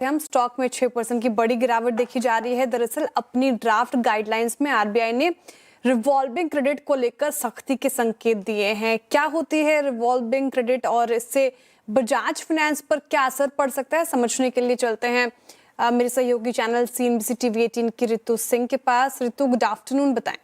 हम स्टॉक में 6% की बड़ी गिरावट देखी जा रही है। दरअसल अपनी ड्राफ्ट गाइडलाइंस में आरबीआई ने रिवॉल्विंग क्रेडिट को लेकर सख्ती के संकेत दिए हैं। क्या होती है रिवॉल्विंग क्रेडिट और इससे बजाज फाइनेंस पर क्या असर पड़ सकता है, समझने के लिए चलते हैं मेरे सहयोगी चैनल CNBC TV 18 की रितु सिंह के पास। रितु, गुड आफ्टरनून, बताएं।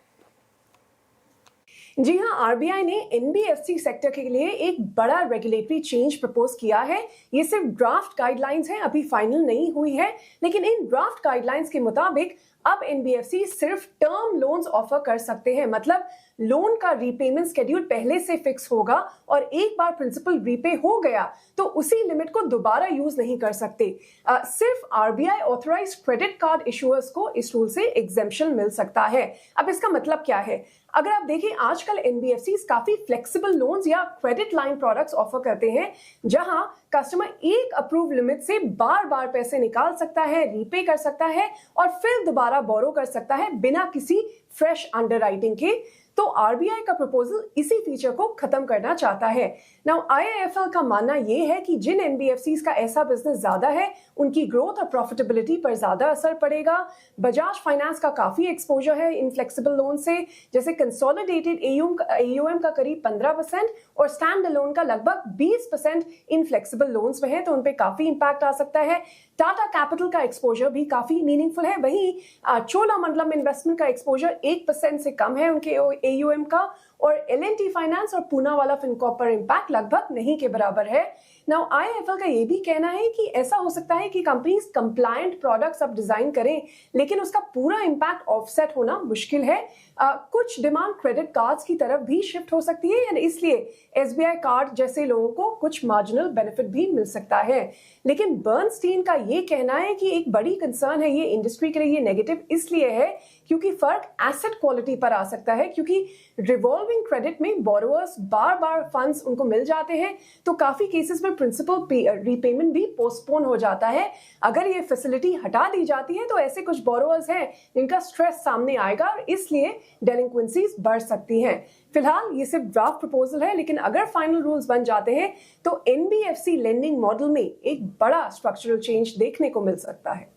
जी हाँ, आरबीआई ने एनबीएफसी सेक्टर के लिए एक बड़ा रेगुलेटरी चेंज प्रपोज किया है। ये सिर्फ ड्राफ्ट गाइडलाइंस हैं, अभी फाइनल नहीं हुई है, लेकिन इन ड्राफ्ट गाइडलाइंस के मुताबिक अब एनबीएफसी सिर्फ टर्म लोन्स ऑफर कर सकते हैं। मतलब लोन का रीपेमेंट शेड्यूल पहले से फिक्स होगा और एक बार प्रिंसिपल रीपे हो गया तो उसी लिमिट को दोबारा यूज नहीं कर सकते। सिर्फ आरबीआई ऑथराइज क्रेडिट कार्ड इशुअर्स को इस रूल से एग्जेम्पशन मिल सकता है। अब इसका मतलब क्या है? अगर आप देखें, आजकल एनबीएफसी काफी फ्लेक्सिबल लोन्स या क्रेडिट लाइन प्रोडक्ट्स ऑफर करते हैं, जहां कस्टमर एक अप्रूव लिमिट से बार बार पैसे निकाल सकता है, रीपे कर सकता है और फिर दोबारा बोरो कर सकता है बिना किसी फ्रेश अंडरराइटिंग के। तो आरबीआई का प्रपोजल इसी फीचर को खत्म करना चाहता है। नाउ आईआईएफएल का मानना यह है कि जिन एनबीएफसीज का ऐसा बिजनेस ज्यादा है, उनकी ग्रोथ और प्रॉफिटेबिलिटी पर ज्यादा असर पड़ेगा। बजाज फाइनेंस का काफी एक्सपोजर है इन फ्लेक्सिबल लोन से, जैसे कंसोलिडेटेड एयूएम का करीब 15% और स्टैंड अलोन का लगभग 20% इन फ्लेक्सिबल लोन्स में है, तो उनपे काफी इंपैक्ट आ सकता है। टाटा कैपिटल का एक्सपोजर भी काफी मीनिंगफुल है। वहीं चोलामंडलम इन्वेस्टमेंट का एक्सपोजर 1% से कम है उनके एयूएम का, और एल&टी फाइनेंस और पूनावाला फिनकॉर्प पर इंपैक्ट लगभग नहीं के बराबर है। नाउ आईआईएफएल का यह भी कहना है कि ऐसा हो सकता है कि कंपनीज कंप्लायंट प्रोडक्ट्स अब डिजाइन करें, लेकिन उसका पूरा इंपैक्ट ऑफसेट होना मुश्किल है। कुछ डिमांड क्रेडिट कार्ड्स की तरफ भी शिफ्ट हो सकती है, और इसलिए एसबीआई कार्ड जैसे लोगों को कुछ मार्जिनल बेनिफिट भी मिल सकता है। लेकिन बर्नस्टीन का ये कहना है कि एक बड़ी कंसर्न है ये इंडस्ट्री के लिए, ये नेगेटिव इसलिए है क्योंकि फर्क एसेट क्वालिटी पर आ सकता है, क्योंकि रिवॉल्विंग क्रेडिट में बोरोवर्स बार बार फंड्स उनको मिल जाते हैं, तो काफी केसेस में प्रिंसिपल रीपेमेंट भी पोस्टपोन हो जाता है। अगर ये फैसिलिटी हटा दी जाती है तो ऐसे कुछ बोरोवर्स हैं जिनका स्ट्रेस सामने आएगा और इसलिए डेलिंक्वेंसीज बढ़ सकती हैं। फिलहाल ये सिर्फ ड्राफ्ट प्रपोजल है, लेकिन अगर फाइनल रूल्स बन जाते हैं तो एनबीएफसी लेंडिंग मॉडल में एक बड़ा स्ट्रक्चरल चेंज देखने को मिल सकता है।